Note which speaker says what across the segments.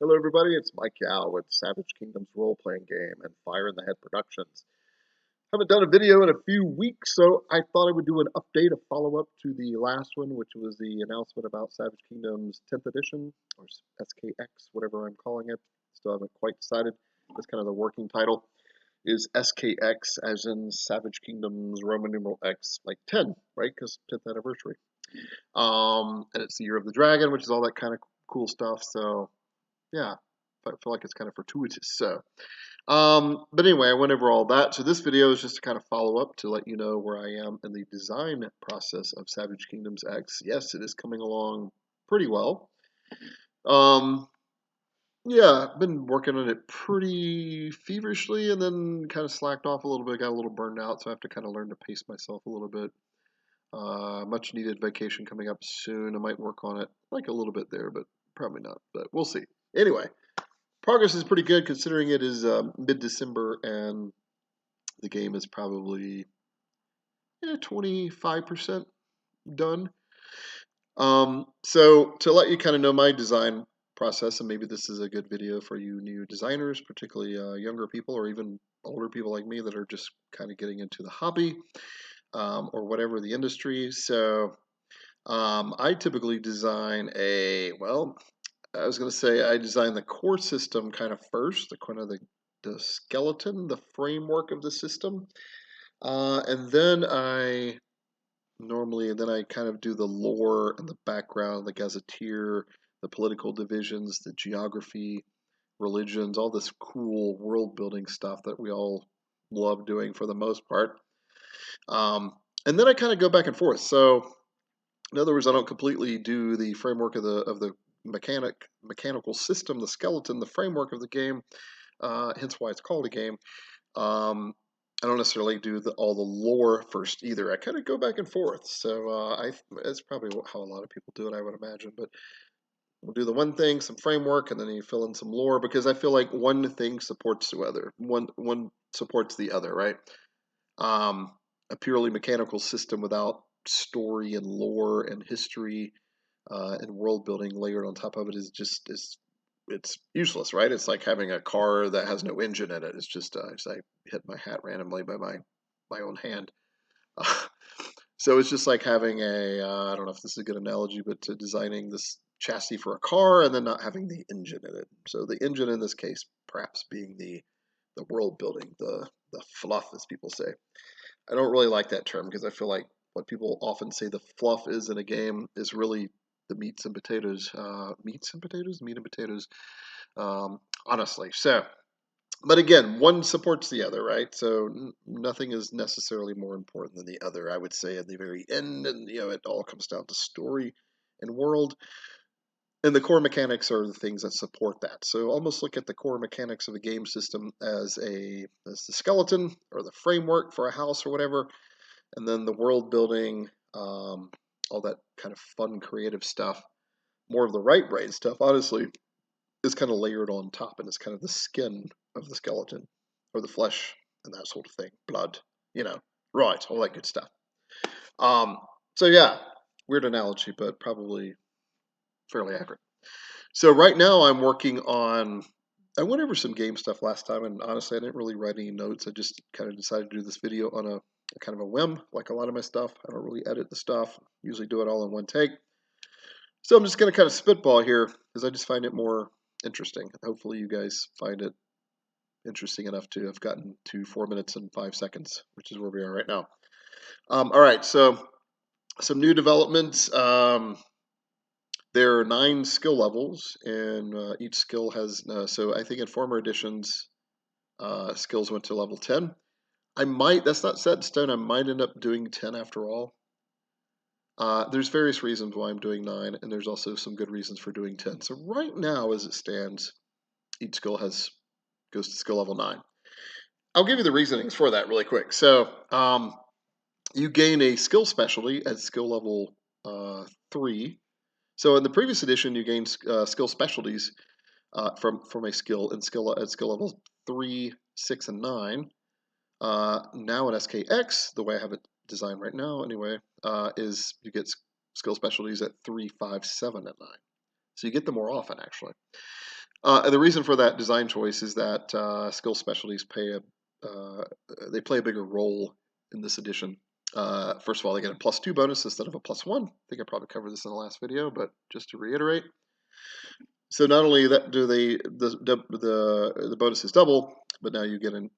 Speaker 1: Hello, everybody. It's Mike Yao with Savage Kingdom's role-playing game and Fire in the Head Productions. Haven't done a video in a few weeks, so I thought I would do an update, a follow-up to the last one, which was the announcement about Savage Kingdom's 10th edition, or SKX, whatever I'm calling it. Still haven't quite decided. That's kind of the working title. Is SKX, as in Savage Kingdom's Roman numeral X, like 10, right? Because 10th anniversary. And it's the Year of the Dragon, which is all that kind of cool stuff. So yeah, I feel like it's kind of fortuitous. But anyway, I went over all that. So this video is just to kind of follow up to let you know where I am in the design process of Savage Kingdoms X. Yes, it is coming along pretty well. Yeah, I've been working on it pretty feverishly and then kind of slacked off a little bit, got a little burned out, so I have to kind of learn to pace myself a little bit. Much needed vacation coming up soon. I might work on it like a little bit there, but probably not, but we'll see. Anyway, progress is pretty good considering it is mid-December and the game is probably 25% done. So to let you kind of know my design process, and maybe this is a good video for you new designers, particularly younger people or even older people like me that are just kind of getting into the hobby or whatever the industry. So I typically design I was going to say I design the core system kind of first, the skeleton, the framework of the system, and then I kind of do the lore and the background, the gazetteer, the political divisions, the geography, religions, all this cool world building stuff that we all love doing for the most part. And then I kind of go back and forth. So in other words, I don't completely do the framework of the mechanical system, the skeleton, the framework of the game. Hence why it's called a game. I don't necessarily do all the lore first either. I kind of go back and forth. So it's probably how a lot of people do it, I would imagine. But we'll do the one thing, some framework, and then you fill in some lore because I feel like one thing supports the other. One supports the other, right? A purely mechanical system without story and lore and history and world building layered on top of it it's useless, right? It's like having a car that has no engine in it. It's just I hit my hat randomly by my own hand. So it's just like having I don't know if this is a good analogy, but to designing this chassis for a car and then not having the engine in it. So the engine in this case perhaps being the world building, the fluff, as people say. I don't really like that term because I feel like what people often say the fluff is in a game is really the meats and potatoes. Meat and potatoes. Honestly. So, but again, one supports the other, right? So nothing is necessarily more important than the other. I would say at the very end, and it all comes down to story and world. And the core mechanics are the things that support that. So almost look at the core mechanics of a game system as the skeleton or the framework for a house or whatever, and then the world building, all that kind of fun, creative stuff, more of the right brain stuff, honestly, is kind of layered on top, and it's kind of the skin of the skeleton or the flesh and that sort of thing, blood, right, all that good stuff. So yeah, weird analogy, but probably fairly accurate. So right now I'm working on. I went over some game stuff last time, and honestly, I didn't really write any notes. I just kind of decided to do this video on a kind of a whim, like a lot of my stuff. I don't really edit the stuff. Usually do it all in one take. So I'm just going to kind of spitball here because I just find it more interesting. Hopefully you guys find it interesting enough to have gotten to 4 minutes and 5 seconds, which is where we are right now. All right, so some new developments. There are 9 skill levels, and each skill has, so I think in former editions, skills went to level 10. That's not set in stone, I might end up doing 10 after all. There's various reasons why I'm doing 9, and there's also some good reasons for doing 10. So right now, as it stands, each skill goes to skill level 9. I'll give you the reasonings for that really quick. So you gain a skill specialty at skill level 3. So in the previous edition, you gained skill specialties from a skill at skill levels 3, 6, and 9. Now in SKX, the way I have it designed right now, anyway, is you get skill specialties at 3, 5, 7, and 9. So you get them more often, actually. And the reason for that design choice is that skill specialties they play a bigger role in this edition. First of all, they get a +2 bonus instead of a +1. I think I probably covered this in the last video, but just to reiterate. So not only that do the bonus is double, but now you get an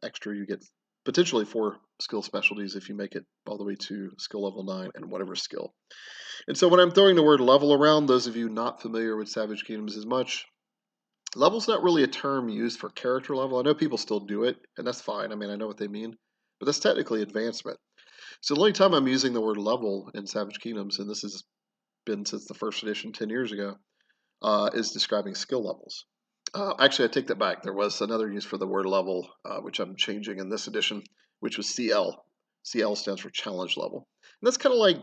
Speaker 1: extra. You get potentially 4 skill specialties if you make it all the way to skill level 9 and whatever skill. And so when I'm throwing the word level around, those of you not familiar with Savage Kingdoms as much, level's not really a term used for character level. I know people still do it, and that's fine. I mean, I know what they mean, but that's technically advancement. So the only time I'm using the word level in Savage Kingdoms, and this has been since the first edition 10 years ago, is describing skill levels. Actually, I take that back. There was another use for the word level, which I'm changing in this edition, which was CL. CL stands for challenge level. And that's kind of like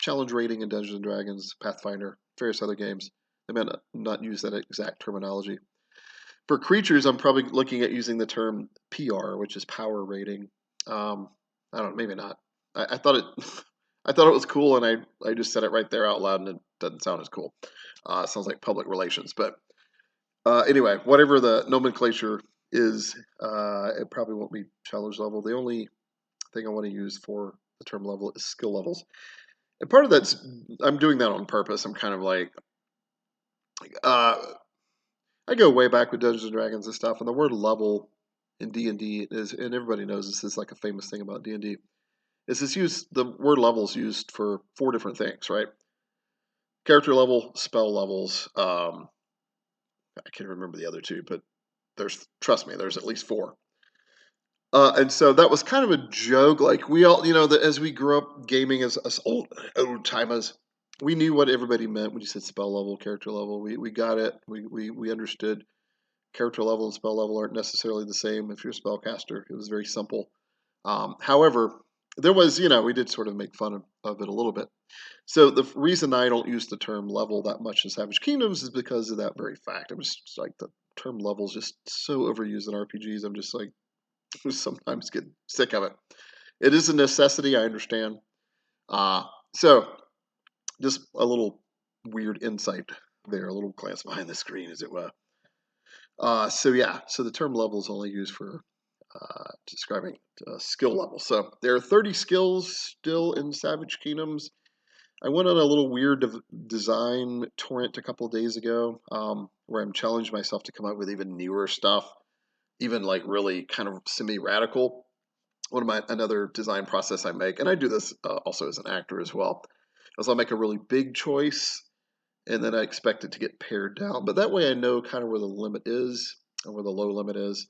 Speaker 1: challenge rating in Dungeons & Dragons, Pathfinder, various other games. They may not use that exact terminology. For creatures, I'm probably looking at using the term PR, which is power rating. I don't know, maybe not. I thought it, I thought it was cool, and I just said it right there out loud, and it doesn't sound as cool. It sounds like public relations, but anyway, whatever the nomenclature is, it probably won't be challenge level. The only thing I want to use for the term level is skill levels, and part of that's I'm doing that on purpose. I'm kind of like, uh, I go way back with Dungeons and Dragons and stuff, and the word level in D&D is, and everybody knows this is like a famous thing about D&D, is this use the word level is used for 4 different things, right? Character level, spell levels. I can't remember the other 2, but trust me, there's at least 4. And so that was kind of a joke. Like we all, that as we grew up gaming as us old timers, we knew what everybody meant when you said spell level, character level. We got it. We understood character level and spell level aren't necessarily the same if you're a spellcaster. It was very simple. However, there was, we did sort of make fun of it a little bit. So the reason I don't use the term level that much in Savage Kingdoms is because of that very fact. I'm just like, the term level is just so overused in RPGs. I'm just like, sometimes get sick of it. It is a necessity, I understand. So just a little weird insight there, a little glance behind the screen, as it were. So the term level is only used for describing skill level. So there are 30 skills still in Savage Kingdoms. I went on a little weird design torrent a couple of days ago, where I'm challenging myself to come up with even newer stuff, even like really kind of semi-radical. Another design process I make, and I do this also as an actor as well, is I'll make a really big choice, and then I expect it to get pared down. But that way I know kind of where the limit is and where the low limit is.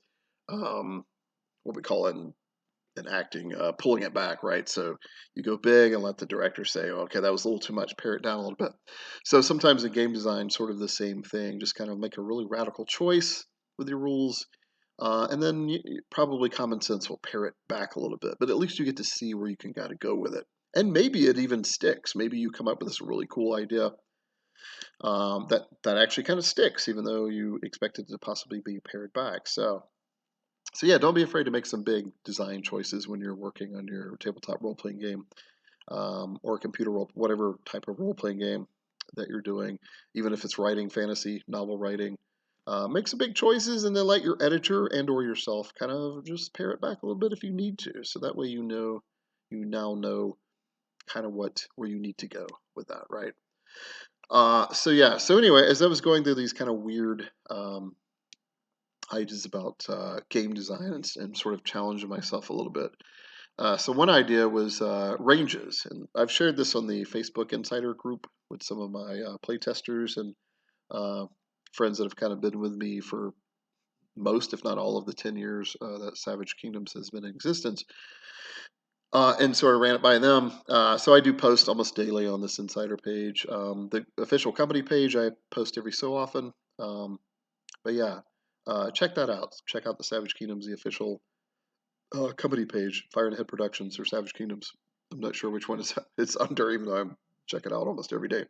Speaker 1: What we call in acting, pulling it back, right? So you go big and let the director say, oh, okay, that was a little too much, pare it down a little bit. So sometimes in game design, sort of the same thing, just kind of make a really radical choice with your rules. And then probably common sense will pare it back a little bit, but at least you get to see where you can kind of go with it. And maybe it even sticks. Maybe you come up with this really cool idea that actually kind of sticks, even though you expect it to possibly be pared back. So yeah, don't be afraid to make some big design choices when you're working on your tabletop role-playing game, or computer role, whatever type of role-playing game that you're doing, even if it's writing fantasy, novel writing. Make some big choices, and then let your editor and/or yourself kind of just pare it back a little bit if you need to. So that way you now know kind of where you need to go with that, right? So anyway, as I was going through these kind of weird ideas about game design and sort of challenging myself a little bit. So one idea was ranges, and I've shared this on the Facebook Insider group with some of my playtesters and uh, friends that have kind of been with me for most, if not all, of the 10 years that Savage Kingdoms has been in existence. And sort of ran it by them. So I do post almost daily on this Insider page. The official company page I post every so often. But yeah, check that out. Check out the Savage Kingdoms, the official company page, Fire and Head Productions or Savage Kingdoms. I'm not sure which one it's under, even though I check it out almost every day.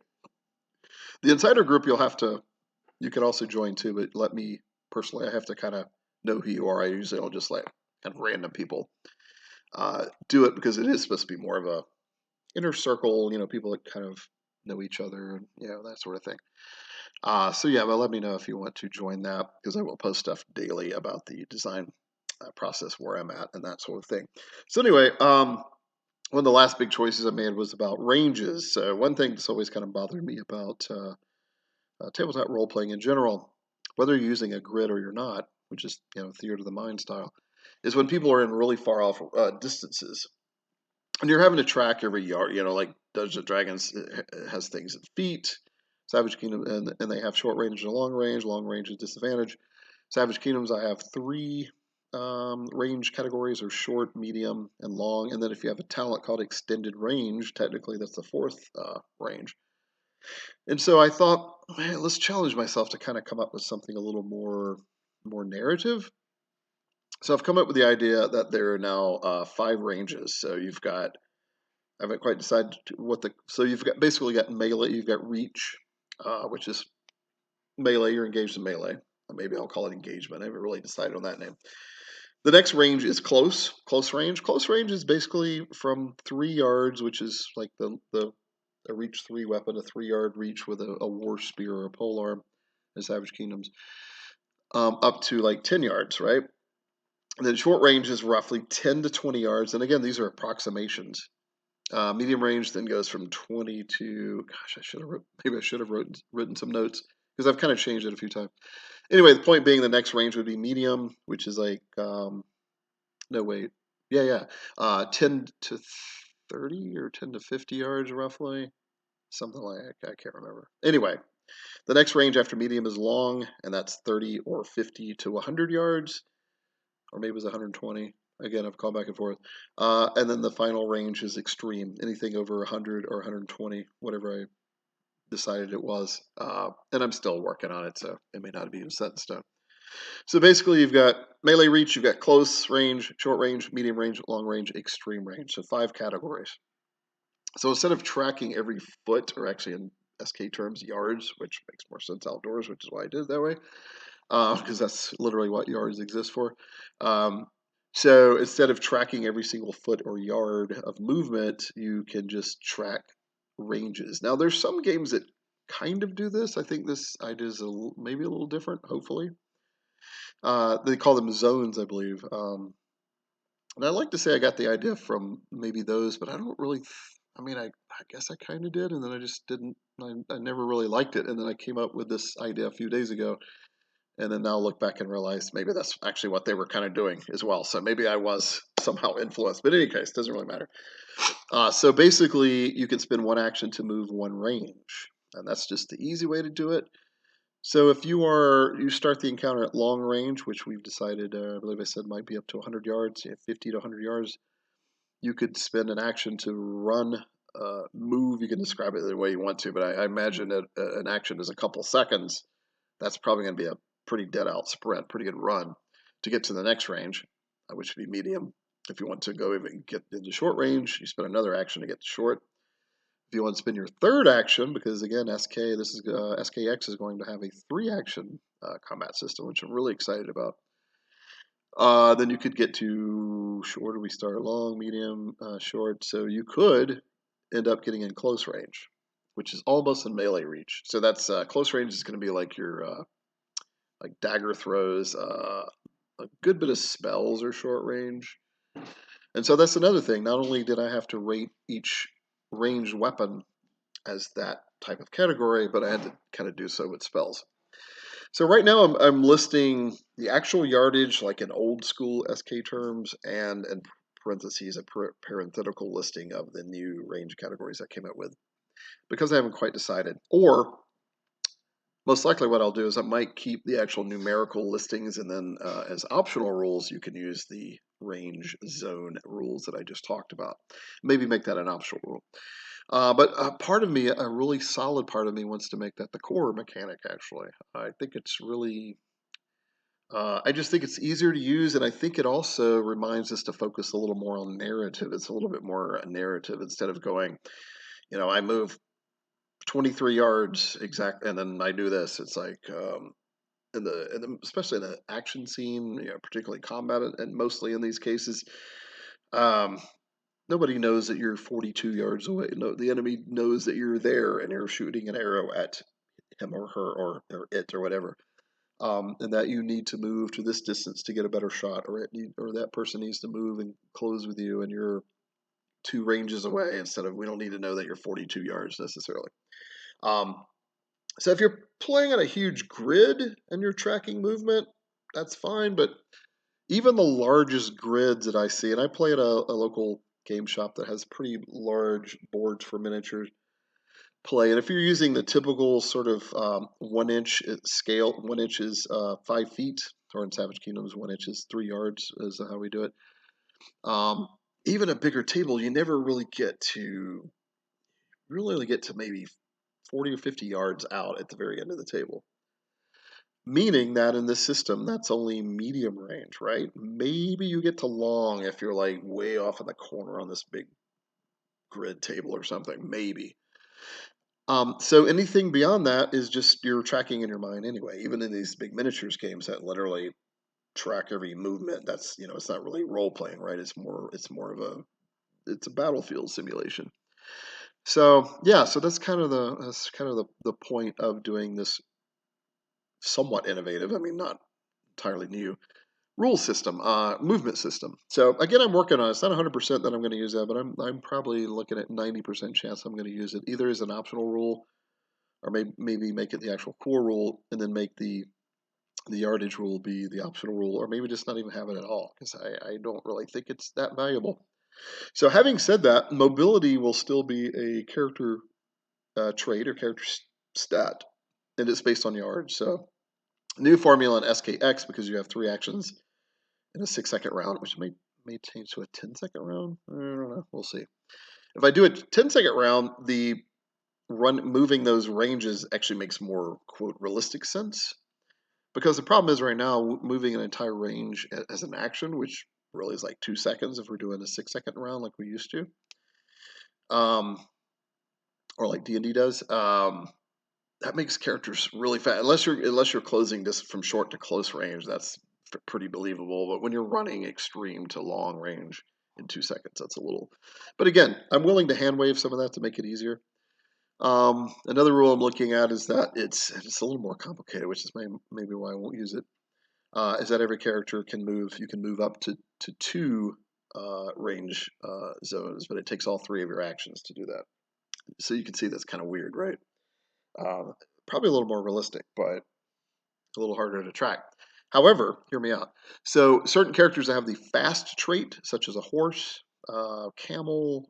Speaker 1: The Insider group you can also join too, but let me personally, I have to kind of know who you are. I usually don't just let kind of random people do it, because it is supposed to be more of a inner circle, people that kind of know each other and that sort of thing. So yeah, but let me know if you want to join that because I will post stuff daily about the design process, where I'm at, and that sort of thing. So anyway, one of the last big choices I made was about ranges. So one thing that's always kind of bothered me about tabletop role playing in general, whether you're using a grid or you're not, which is theater of the mind style, is when people are in really far off distances and you're having to track every yard. Like Dungeons and Dragons has things at feet. Savage Kingdom, and they have short range and long range. Long range is disadvantage. Savage Kingdoms, I have three range categories: are short, medium, and long. And then if you have a talent called extended range, technically that's the fourth range. And so I thought, man, let's challenge myself to kind of come up with something a little more narrative. So I've come up with the idea that there are now five ranges. So you've got, I haven't quite decided what the, so you've got basically got melee, you've got reach, which is melee, you're engaged in melee. Maybe I'll call it engagement. I haven't really decided on that name. The next range is close range. Close range is basically from 3 yards, which is like the a reach three weapon, a 3 yard reach with a war spear or a polearm in Savage Kingdoms, up to like 10 yards, right? And then short range is roughly 10 to 20 yards. And again, these are approximations. Medium range then goes from 20 to, gosh, maybe I should have written some notes because I've kind of changed it a few times. Anyway, the point being the next range would be medium, which is like, no, wait. Yeah. 10 to 30 or 10 to 50 yards roughly. Something like that. I can't remember. Anyway, the next range after medium is long, and that's 30 or 50 to 100 yards, or maybe it was 120. Again, I've gone back and forth. And then the final range is extreme, anything over 100 or 120, whatever I decided it was. And I'm still working on it, so it may not be set in stone. So basically, you've got melee reach, you've got close range, short range, medium range, long range, extreme range. So 5 categories. So instead of tracking every foot, or actually in SK terms, yards, which makes more sense outdoors, which is why I did it that way, because that's literally what yards exist for. Um, so instead of tracking every single foot or yard of movement, you can just track ranges. Now, there's some games that kind of do this. I think this idea is maybe a little different, hopefully. They call them zones, I believe. And I like to say I got the idea from maybe those, but I don't really. I mean, I guess I kind of did, and then I just didn't. I never really liked it, and then I came up with this idea a few days ago, and then now look back and realize maybe that's actually what they were kind of doing as well. So maybe I was somehow influenced, but in any case, doesn't really matter. So basically, you can spend one action to move one range, and that's just the easy way to do it. So if you start the encounter at long range, which we've decided, I believe I said might be up to 100 yards, 50 to 100 yards, you could spend an action to run, move. You can describe it the way you want to, but I imagine that an action is a couple seconds. That's probably going to be a pretty dead out sprint, pretty good run to get to the next range, which would be medium. If you want to go even get into short range, you spend another action to get to short. If you want to spend your third action, because again, SKX is going to have a 3 action combat system, which I'm really excited about. Then you could get to short. We start long, medium, short. So you could end up getting in close range, which is almost in melee reach. So that's close range is going to be like your like dagger throws. A good bit of spells are short range, and so that's another thing. Not only did I have to rate each ranged weapon as that type of category, but I had to kind of do so with spells. So right now I'm listing the actual yardage like in old school SK terms and in parentheses a parenthetical listing of the new range categories I came up with because I haven't quite decided. Or most likely what I'll do is I might keep the actual numerical listings and then as optional rules you can use the range zone rules that I just talked about. Maybe make that an optional rule. But part of me, a really solid part of me, wants to make that the core mechanic. Actually, I think it's really. I just think it's easier to use, and I think it also reminds us to focus a little more on narrative. It's a little bit more a narrative instead of going, I move 23 yards exact, and then I do this. It's like especially in the action scene, particularly combat, and mostly in these cases. Um, Nobody knows that you're 42 yards away. No, the enemy knows that you're there and you're shooting an arrow at him or her or it or whatever, and that you need to move to this distance to get a better shot, or that person needs to move and close with you, and you're 2 ranges away instead of we don't need to know that you're 42 yards necessarily. Um, so if you're playing on a huge grid and you're tracking movement, that's fine. But even the largest grids that I see, and I play at a local game shop that has pretty large boards for miniatures play. And if you're using the typical sort of 1 inch scale, 1 inch is 5 feet, or in Savage Kingdoms, 1 inch is 3 yards, is how we do it. Um, Even a bigger table, you never really only get to maybe 40 or 50 yards out at the very end of the table. Meaning that in this system, that's only medium range, right? Maybe you get to long if you're like way off in the corner on this big grid table or something, maybe. So anything beyond that is just you're tracking in your mind anyway. Even in these big miniatures games that literally track every movement, that's it's not really role playing, right? It's more of a battlefield simulation. So yeah, so that's kind of the point of doing this somewhat innovative. I mean, not entirely new rule system, movement system. So again, I'm working on it. It's not 100% that I'm going to use that, but I'm probably looking at 90% chance I'm going to use it either as an optional rule, or maybe make it the actual core rule, and then make the yardage rule be the optional rule, or maybe just not even have it at all, because I don't really think it's that valuable. So having said that, mobility will still be a character trait or character stat, and it's based on yards. So new formula in SKX, because you have 3 actions in a 6-second round, which may change to a 10-second round. I don't know. We'll see. If I do a 10-second round, the moving those ranges actually makes more quote realistic sense, because the problem is right now moving an entire range as an action, which really is like 2 seconds if we're doing a 6-second round like we used to, um, or like D&D does. That makes characters really fast. Unless you're closing this from short to close range, that's pretty believable. But when you're running extreme to long range in 2 seconds, that's a little. But again, I'm willing to hand wave some of that to make it easier. Another rule I'm looking at is that it's a little more complicated, which is maybe why I won't use it. Is that every character can move? You can move up to 2 range zones, but it takes all 3 of your actions to do that. So you can see that's kind of weird, right? Uh, Probably a little more realistic, but a little harder to track. However, hear me out. So certain characters that have the fast trait, such as a horse, camel,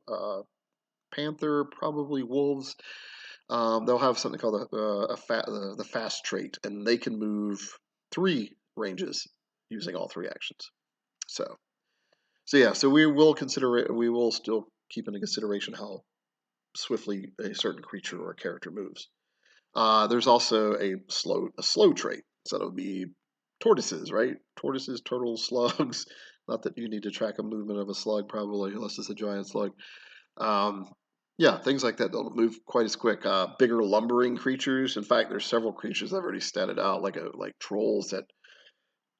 Speaker 1: panther, probably wolves, they'll have something called the fast trait, and they can move 3 ranges using all 3 actions. So, so yeah, so we will consider it. We will still keep into consideration how swiftly a certain creature or character moves. There's also a slow trait. So it'll be tortoises, right? Tortoises, turtles, slugs. Not that you need to track a movement of a slug, probably, unless it's a giant slug. Um, yeah, things like that don't move quite as quick. Bigger lumbering creatures. In fact, there's several creatures I've already statted out, like trolls that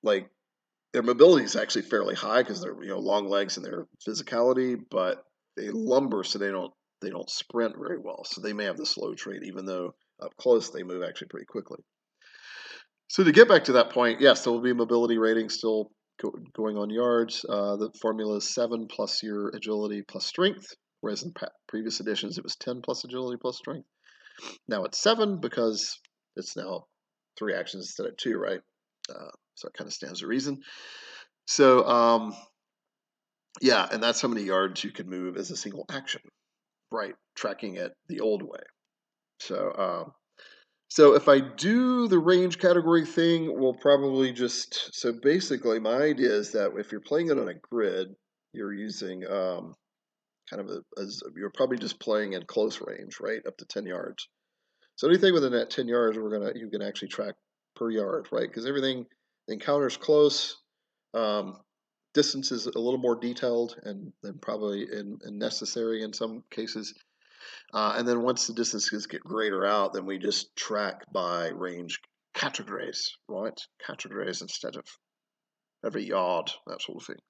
Speaker 1: like their mobility is actually fairly high because they're long legs and their physicality, but they lumber, so they don't sprint very well. So they may have the slow trait, even though up close they move actually pretty quickly. So to get back to that point, yes, there will be mobility rating still going on yards. The formula is 7 plus your agility plus strength, whereas in previous editions it was 10 plus agility plus strength. Now it's 7 because it's now 3 actions instead of 2, right? So it kind of stands to reason. So yeah, and that's how many yards you can move as a single action, right? Tracking it the old way. So if I do the range category thing, we'll probably just so basically my idea is that if you're playing it on a grid, you're using kind of you're probably just playing in close range, right, up to 10 yards. So anything within that 10 yards, you can actually track per yard, right? Because everything encounters close. Um, Distance is a little more detailed and probably necessary in some cases. And then once the distances get greater out, then we just track by range categories, right? Categories instead of every yard, that sort of thing.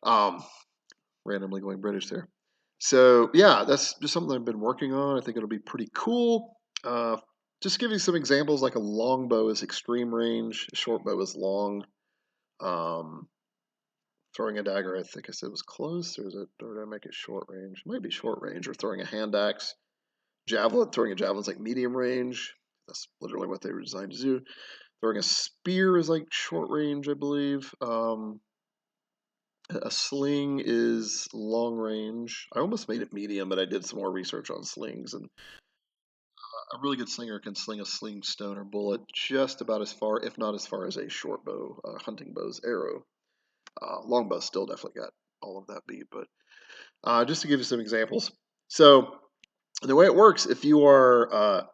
Speaker 1: Um, Randomly going British there. So yeah, that's just something I've been working on. I think it'll be pretty cool. just give you some examples, like a longbow is extreme range, a short bow is long. Um, Throwing a dagger, I think I said was close, or did I make it short range? It might be short range, or throwing a hand axe. Throwing a javelin is like medium range. That's literally what they were designed to do. Throwing a spear is like short range, I believe. A sling is long range. I almost made it medium, but I did some more research on slings, and a really good slinger can sling a sling stone or bullet just about as far, if not as far, as a short bow, hunting bow's arrow. Longbow still definitely got all of that beat, but just to give you some examples. So the way it works, if you are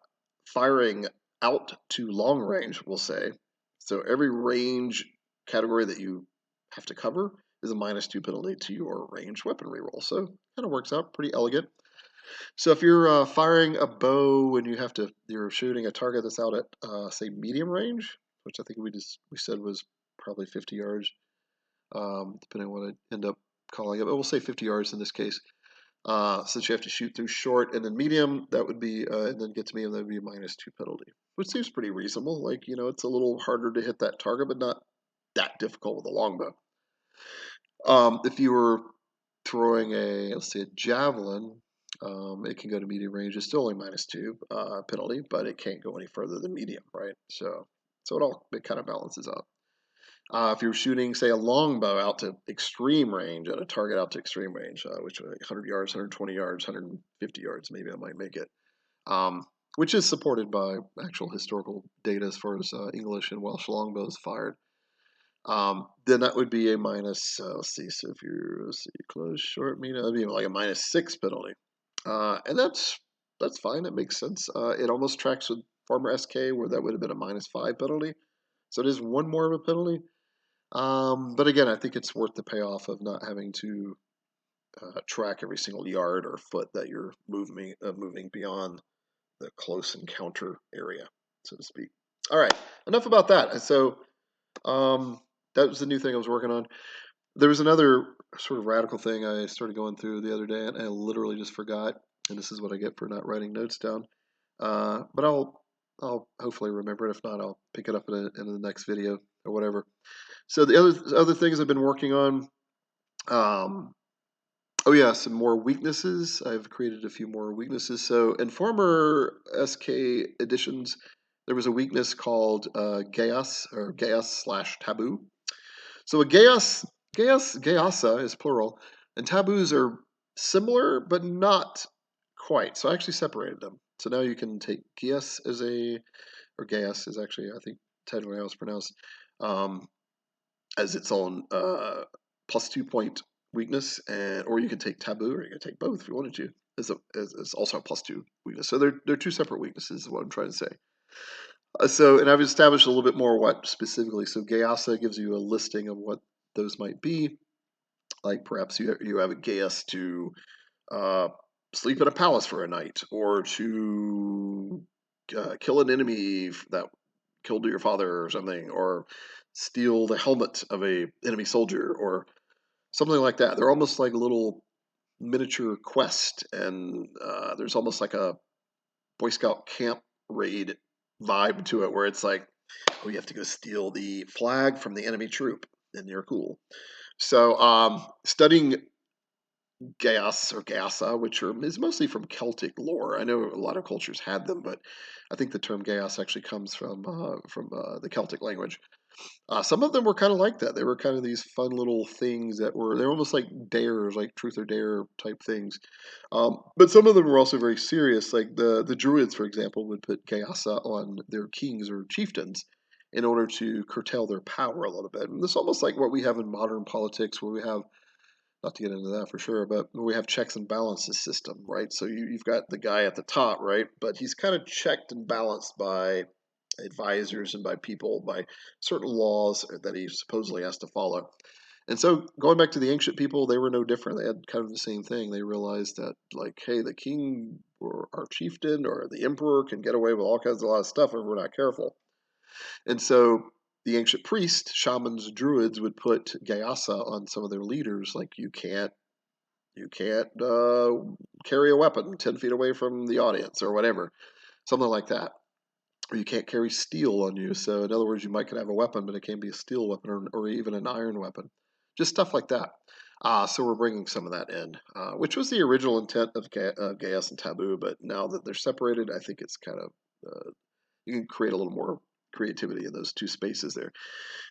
Speaker 1: firing out to long range, we'll say, so every range category that you have to cover is a -2 penalty to your ranged weaponry roll. So kind of works out pretty elegant. So if you're firing a bow and you're shooting a target that's out at say medium range, which I think we said was probably 50 yards, depending on what I end up calling it, but we'll say 50 yards in this case. Since you have to shoot through short and then medium, that would be, and then get to medium, that would be a -2 penalty, which seems pretty reasonable. Like, it's a little harder to hit that target, but not that difficult with a longbow. If you were throwing let's say a javelin, it can go to medium range. It's still only -2 penalty, but it can't go any further than medium, right? So it kind of balances out. If you're shooting, say, a longbow out to extreme range, at a target out to extreme range, which 100 yards, 120 yards, 150 yards, maybe I might make it, which is supported by actual historical data as far as English and Welsh longbows fired. Then that would be a minus, let's see, so if you're, close, short, medium, that'd be like a -6 penalty. And that's fine, that makes sense. It almost tracks with Farmer SK, where that would have been a -5 penalty. So it is one more of a penalty. But again, I think it's worth the payoff of not having to track every single yard or foot that you're moving beyond the close encounter area, so to speak. All right, enough about that. So that was the new thing I was working on. There was another sort of radical thing I started going through the other day, and I literally just forgot. And this is what I get for not writing notes down. But I'll hopefully remember it. If not, I'll pick it up in the next video or whatever. So the other things I've been working on. Oh yeah, some more weaknesses. I've created a few more weaknesses. So in former SK editions, there was a weakness called Geas, or Geas/taboo. So a Geasa is plural, and taboos are similar but not quite. So I actually separated them. So now you can take Geas or Geas is actually, I think, technically how it's pronounced, um, as its own +2 point weakness, or you could take taboo, or you could take both if you wanted to. As also a +2 weakness. So they're two separate weaknesses, is what I'm trying to say. And I've established a little bit more what specifically. So Geasa gives you a listing of what those might be. Like perhaps you have a Geas to uh, sleep in a palace for a night, or to kill an enemy that killed your father or something, or steal the helmet of a enemy soldier, or something like that. They're almost like a little miniature quest, and there's almost like a Boy Scout camp raid vibe to it, where it's like, oh, you have to go steal the flag from the enemy troop, and you're cool. So studying Gaas or Gaasa, is mostly from Celtic lore. I know a lot of cultures had them, but I think the term Gaas actually comes from the Celtic language. Some of them were kind of like that. They were kind of these fun little things they're almost like dares, like truth or dare type things. But some of them were also very serious. Like the Druids, for example, would put Gaasa on their kings or chieftains in order to curtail their power a little bit. And this is almost like what we have in modern politics, where we have, not to get into that for sure, but we have checks and balances system, right? So you've got the guy at the top, right? But he's kind of checked and balanced by advisors and by people, by certain laws that he supposedly has to follow. And so going back to the ancient people, they were no different. They had kind of the same thing. They realized that, like, hey, the king or our chieftain or the emperor can get away with all kinds of a lot of stuff if we're not careful. And so the ancient priests, shamans, druids would put Gaasa on some of their leaders, like you can't carry a weapon 10 feet away from the audience or whatever, something like that. or you can't carry steel on you. So in other words, you might could have a weapon, but it can be a steel weapon or even an iron weapon. Just stuff like that. So we're bringing some of that in, which was the original intent of Gaius and Taboo, but now that they're separated, I think it's kind of you can create a little more creativity in those two spaces there.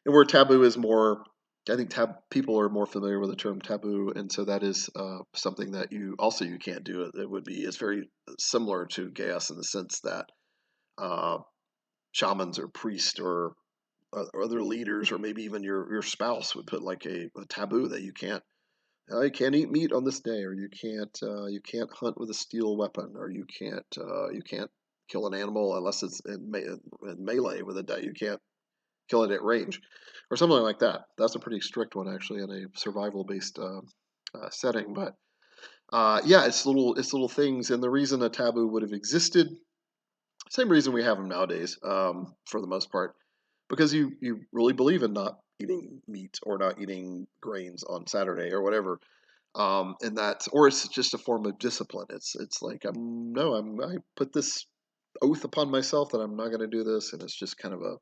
Speaker 1: And where Taboo is more, I think people are more familiar with the term taboo, and so that is something that you can't do. It would be it's very similar to Gaius in the sense that uh, shamans or priests or other leaders or maybe even your spouse would put like a taboo that you can't eat meat on this day, or you can't hunt with a steel weapon, or you can't kill an animal unless it's in melee with a die. You can't kill it at range, or something like that. That's a pretty strict one actually in a survival based setting. But yeah, it's little things, and the reason a taboo would have existed, same reason we have them nowadays, for the most part, because you really believe in not eating meat or not eating grains on Saturday or whatever, and that, or it's just a form of discipline. It's like I put this oath upon myself that I'm not going to do this, and it's just kind of a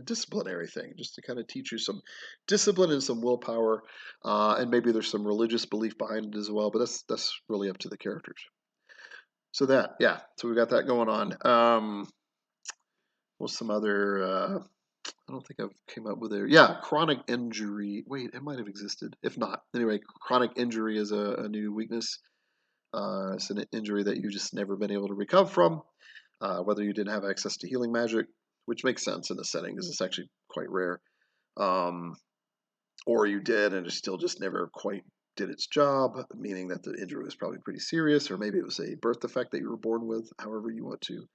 Speaker 1: disciplinary thing, just to kind of teach you some discipline and some willpower, and maybe there's some religious belief behind it as well. But that's really up to the characters. So so we got that going on. What's some other? I don't think I've came up with it. Yeah, chronic injury. Wait, it might have existed. If not, anyway, chronic injury is a new weakness. It's an injury that you just never been able to recover from, whether you didn't have access to healing magic, which makes sense in the setting because it's actually quite rare, um, or you did and it still just never quite did its job, meaning that the injury was probably pretty serious, or maybe it was a birth defect that you were born with. However, you want to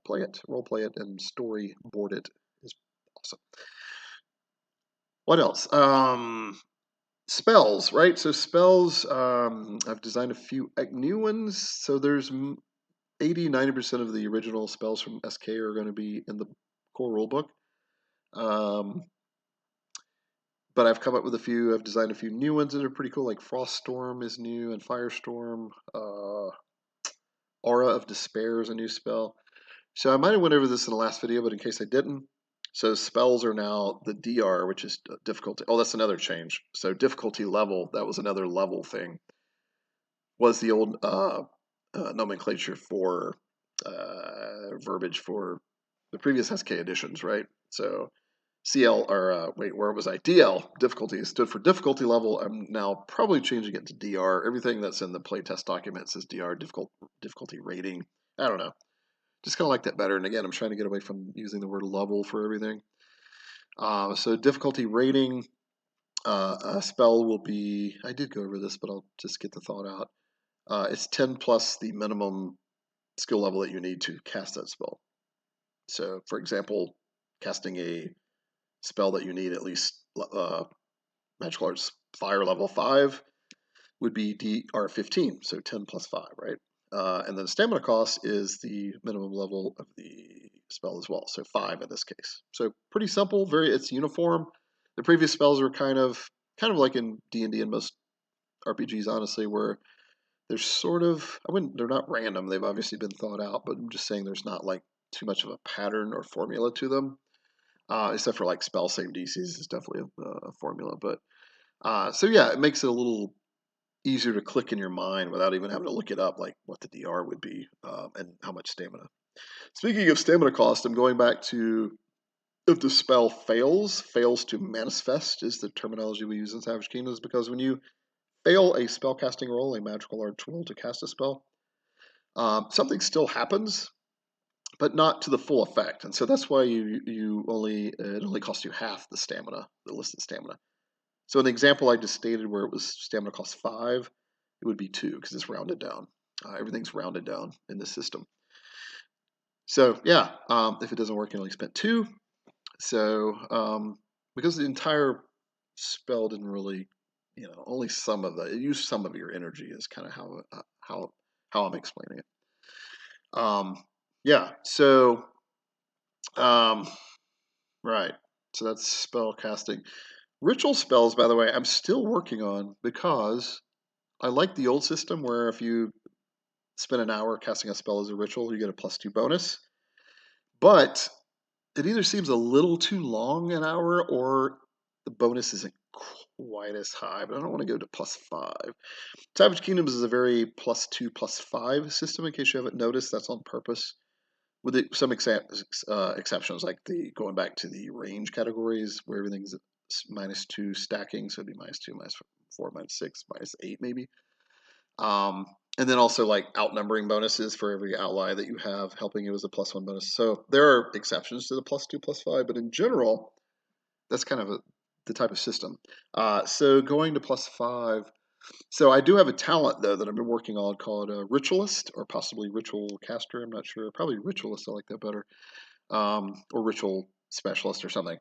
Speaker 1: play it, role play it, and storyboard it is awesome. What else? Spells, right? So spells, I've designed a few new ones. So there's 80-90% of the original spells from SK are going to be in the core rulebook. But I've come up with a few. I've designed a few new ones that are pretty cool, like Frost Storm is new and Firestorm. Aura of Despair is a new spell. So I might have went over this in the last video, but in case I didn't, so spells are now the DR, which is difficulty. Oh, that's another change. So difficulty level, that was another level thing, was the old nomenclature for verbiage for the previous SK editions, right? So CL, or wait, where was I? DL, difficulty, stood for difficulty level. I'm now probably changing it to DR. Everything that's in the playtest document says DR, difficulty rating. I don't know. Just kind of like that better. And again, I'm trying to get away from using the word level for everything. So difficulty rating, a spell will be, I did go over this, but I'll just get the thought out. It's 10 plus the minimum skill level that you need to cast that spell. So, for example, casting a spell that you need at least magical arts fire level 5 would be DR15, so 10 plus 5, right? And then stamina cost is the minimum level of the spell as well, so 5 in this case. So pretty simple, it's uniform. The previous spells were kind of like in D&D and most RPGs, honestly, where there's sort of, they're not random. They've obviously been thought out, but I'm just saying there's not like too much of a pattern or formula to them, except for like spell save DCs is definitely a formula. But so yeah, it makes it a little easier to click in your mind without even having to look it up, like what the DR would be, and how much stamina. Speaking of stamina cost, I'm going back to, if the spell fails to manifest is the terminology we use in Savage Kingdoms, because when you fail a spellcasting roll, a magical arts roll to cast a spell, something still happens, but not to the full effect, and so that's why it only costs you half the stamina, the listed stamina. So an example I just stated where it was stamina cost 5, it would be 2 because it's rounded down. Everything's rounded down in the system. So yeah, if it doesn't work, you only spent 2. So because the entire spell didn't really, only some of it used some of your energy is kind of how I'm explaining it. Yeah. So right. So that's spell casting. Ritual spells, by the way, I'm still working on, because I like the old system where if you spend an hour casting a spell as a ritual, you get a +2 bonus. But it either seems a little too long an hour or the bonus isn't quite as high, but I don't want to go to +5. Savage Kingdoms is a very +2, +5 system, in case you haven't noticed. That's on purpose. With some exceptions, like the going back to the range categories where everything's -2 stacking, so it'd be -2, -4, -6, -8 maybe. Um, and then also like outnumbering bonuses for every ally that you have helping you as a +1 bonus. So there are exceptions to the +2, +5, but in general, that's kind of the type of system. So going to +5. So I do have a talent though that I've been working on called a Ritualist or possibly Ritual Caster. I'm not sure. Probably Ritualist. I like that better. Or Ritual Specialist or something.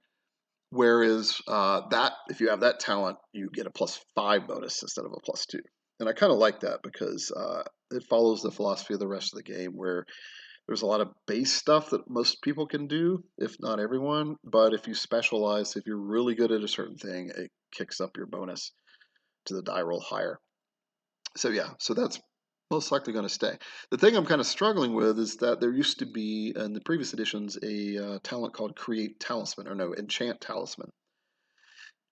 Speaker 1: Whereas that, if you have that talent, you get a +5 bonus instead of a +2. And I kind of like that because it follows the philosophy of the rest of the game, where there's a lot of base stuff that most people can do, if not everyone. But if you specialize, if you're really good at a certain thing, it kicks up your bonus to the die roll higher. So yeah, so that's most likely going to stay. The thing I'm kind of struggling with is that there used to be in the previous editions a talent called Create Talisman, or no, Enchant Talisman,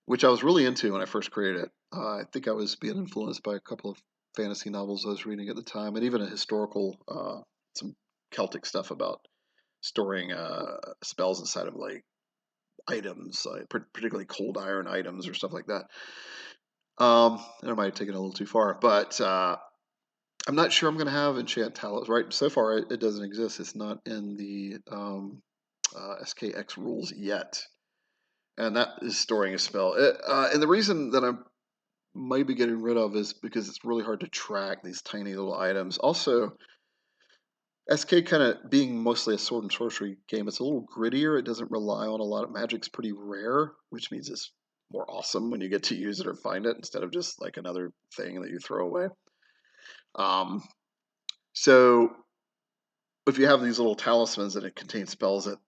Speaker 1: which I was really into when I first created it. I think I was being influenced by a couple of fantasy novels I was reading at the time, and even a historical, some Celtic stuff about storing spells inside of like items, particularly cold iron items or stuff like that. I might have taken it a little too far, but I'm not sure I'm going to have Enchant Talos. Right, so far it doesn't exist. It's not in the SKX rules yet, and that is storing a spell. And the reason that I might be getting rid of is because it's really hard to track these tiny little items. Also, SK kind of being mostly a sword and sorcery game, it's a little grittier. It doesn't rely on a lot of magic's pretty rare, which means it's more awesome when you get to use it or find it instead of just like another thing that you throw away. Um, so if you have these little talismans and it contains spells that,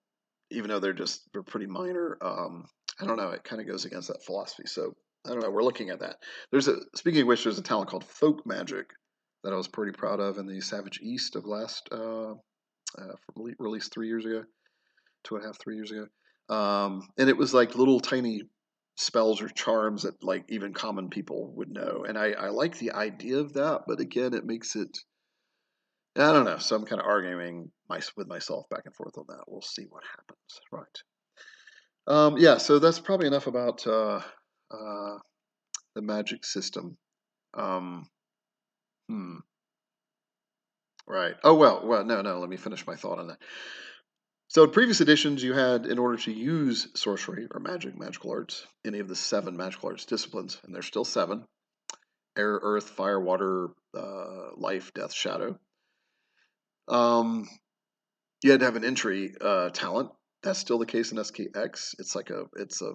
Speaker 1: even though they're pretty minor, I don't know, it kind of goes against that philosophy. So I don't know. We're looking at that. Speaking of which, there's a talent called Folk Magic that I was pretty proud of in the Savage East of last released 3 years ago, 2.5, 3 years ago. And it was like little tiny spells or charms that like even common people would know. And I like the idea of that, but again, it makes it, I don't know. So I'm kind of arguing with myself back and forth on that. We'll see what happens. Right. Yeah. So that's probably enough about the magic system. Um, hmm. Right. Oh well. No, no. Let me finish my thought on that. So in previous editions, you had, in order to use sorcery or magical arts, any of the 7 magical arts disciplines, and there's still 7: air, earth, fire, water, life, death, shadow. You had to have an entry talent. That's still the case in SKX. It's a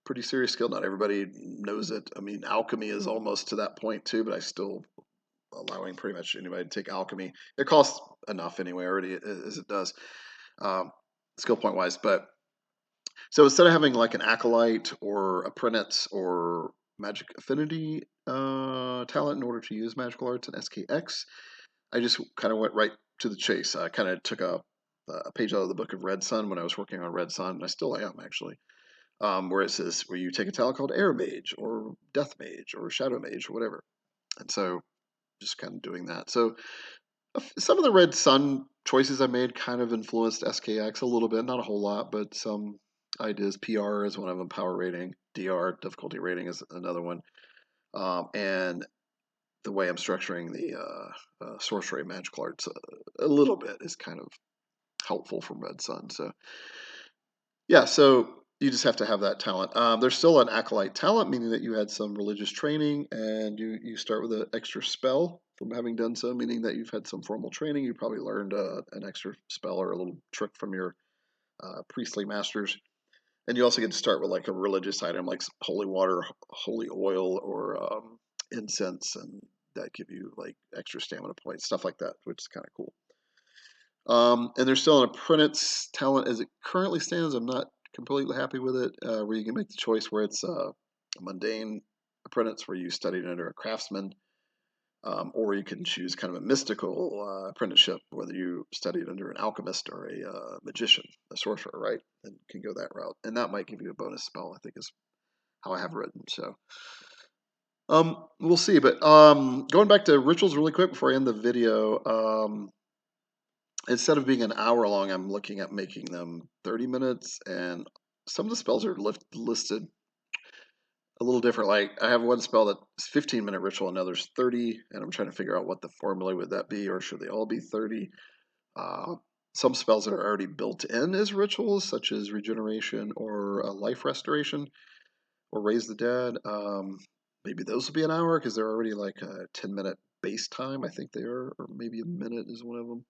Speaker 1: pretty serious skill. Not everybody knows it. I mean, alchemy is almost to that point too, but I still allowing pretty much anybody to take alchemy. It costs enough anyway, already as it does, um, skill point wise. But so instead of having like an acolyte or apprentice or magic affinity talent in order to use magical arts in SKX, I just kind of went right to the chase. I kind of took a page out of the book of Red Sun when I was working on Red Sun, and I still am actually, where it says where you take a talent called Air Mage or Death Mage or Shadow Mage or whatever. And so just kind of doing that. So some of the Red Sun choices I made kind of influenced SKX a little bit, not a whole lot, but some ideas. PR is one of them, power rating. DR, difficulty rating, is another one. And the way I'm structuring the sorcery magical arts a little bit is kind of helpful from Red Sun. So yeah, so you just have to have that talent. There's still an acolyte talent, meaning that you had some religious training, and you start with an extra spell from having done so, meaning that you've had some formal training. You probably learned an extra spell or a little trick from your priestly masters. And you also get to start with like a religious item like holy water, holy oil, or incense, and that give you like extra stamina points, stuff like that, which is kind of cool. And there's still an apprentice talent as it currently stands. I'm not completely happy with it, where you can make the choice where it's a mundane apprentice where you studied under a craftsman, Or you can choose kind of a mystical apprenticeship, whether you studied under an alchemist or a magician, a sorcerer, right? And can go that route. And that might give you a bonus spell, I think is how I have written. So we'll see. But going back to rituals really quick before I end the video, instead of being an hour long, I'm looking at making them 30 minutes. And some of the spells are listed a little different. Like I have one spell that's 15-minute ritual, another's 30, and I'm trying to figure out what the formula would that be, or should they all be 30? Uh, some spells that are already built in as rituals, such as regeneration or life restoration or raise the dead. Maybe those will be an hour because they're already like a 10-minute base time. I think they are, or maybe a minute is one of them.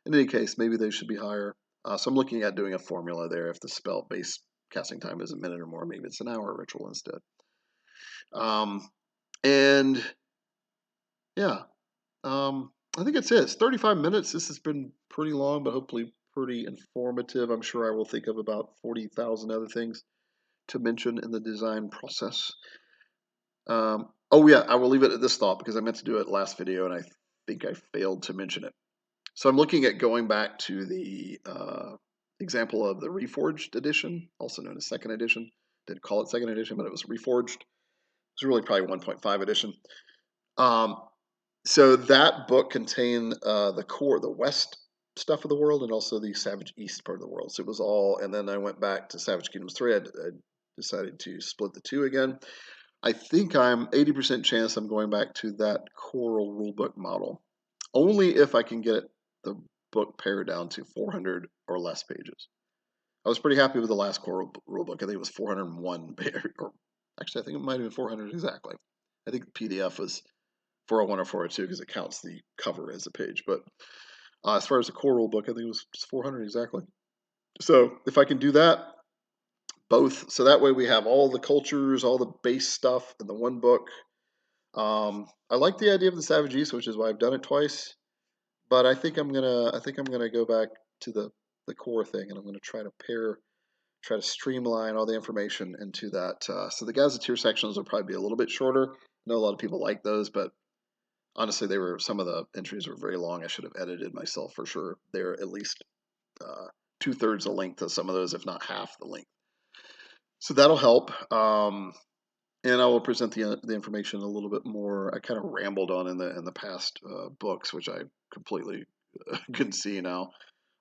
Speaker 1: In any case, maybe they should be higher. So I'm looking at doing a formula there. If the spell base casting time is a minute or more, maybe it's an hour ritual instead. And yeah, I think it's it. It's 35 minutes. This has been pretty long, but hopefully pretty informative. I'm sure I will think of about 40,000 other things to mention in the design process. Oh yeah, I will leave it at this thought because I meant to do it last video and I think I failed to mention it. So I'm looking at going back to the example of the Reforged edition, also known as second edition. Didn't call it second edition, but it was Reforged. It's really probably 1.5 edition. Um, so that book contained the core, the West stuff of the world, and also the Savage East part of the world. So it was all, and then I went back to Savage Kingdoms 3. I decided to split the two again. I think I'm 80% chance I'm going back to that Coral rulebook model, only if I can get the book pared down to 400 or less pages. I was pretty happy with the last Coral rulebook. I think it was 401 or actually I think it might have been 400 exactly. I think the PDF was 401 or 402 because it counts the cover as a page. But as far as the core rule book, I think it was just 400 exactly. So if I can do that, both, so that way we have all the cultures, all the base stuff in the one book. I like the idea of the Savage East, which is why I've done it twice. But I think I'm gonna go back to the core thing, and I'm gonna try to streamline all the information into that. So the gazetteer sections will probably be a little bit shorter. I know a lot of people like those, but honestly, some of the entries were very long. I should have edited myself for sure. They're at least 2/3 the length of some of those, if not half the length. So that'll help. And I will present the information a little bit more. I kind of rambled on in the past books, which I completely can see now.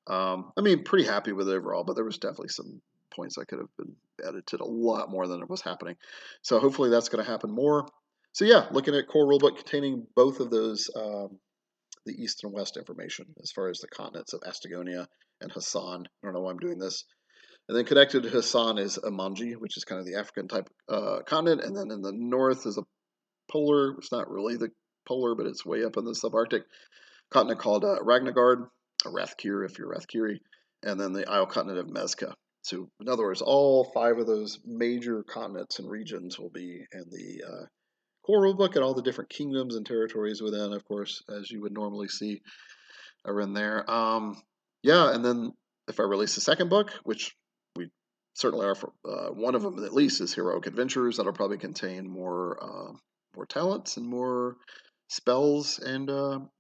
Speaker 1: I mean, pretty happy with it overall, but there was definitely some points I could have been edited a lot more than it was happening. So hopefully that's going to happen more. So yeah, looking at core rulebook containing both of those, the east and west information as far as the continents of Astagonia and Hassan. I don't know why I'm doing this. And then connected to Hassan is Amanji, which is kind of the African type continent. And then in the north is a polar. It's not really the polar, but it's way up in the subarctic continent called Ragnagard, or Rathkir if you're Rathkiri, and then the Isle continent of Mezca. So, in other words, all 5 of those major continents and regions will be in the core rulebook, and all the different kingdoms and territories within, of course, as you would normally see, are in there. Yeah, and then if I release the second book, which we certainly are for one of them at least, is Heroic Adventures. That'll probably contain more talents and more spells and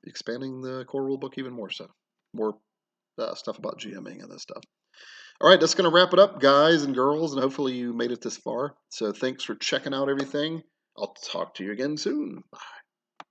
Speaker 1: expanding the core rulebook even more so. More stuff about GMing and this stuff. All right, that's going to wrap it up, guys and girls, and hopefully you made it this far. So thanks for checking out everything. I'll talk to you again soon. Bye.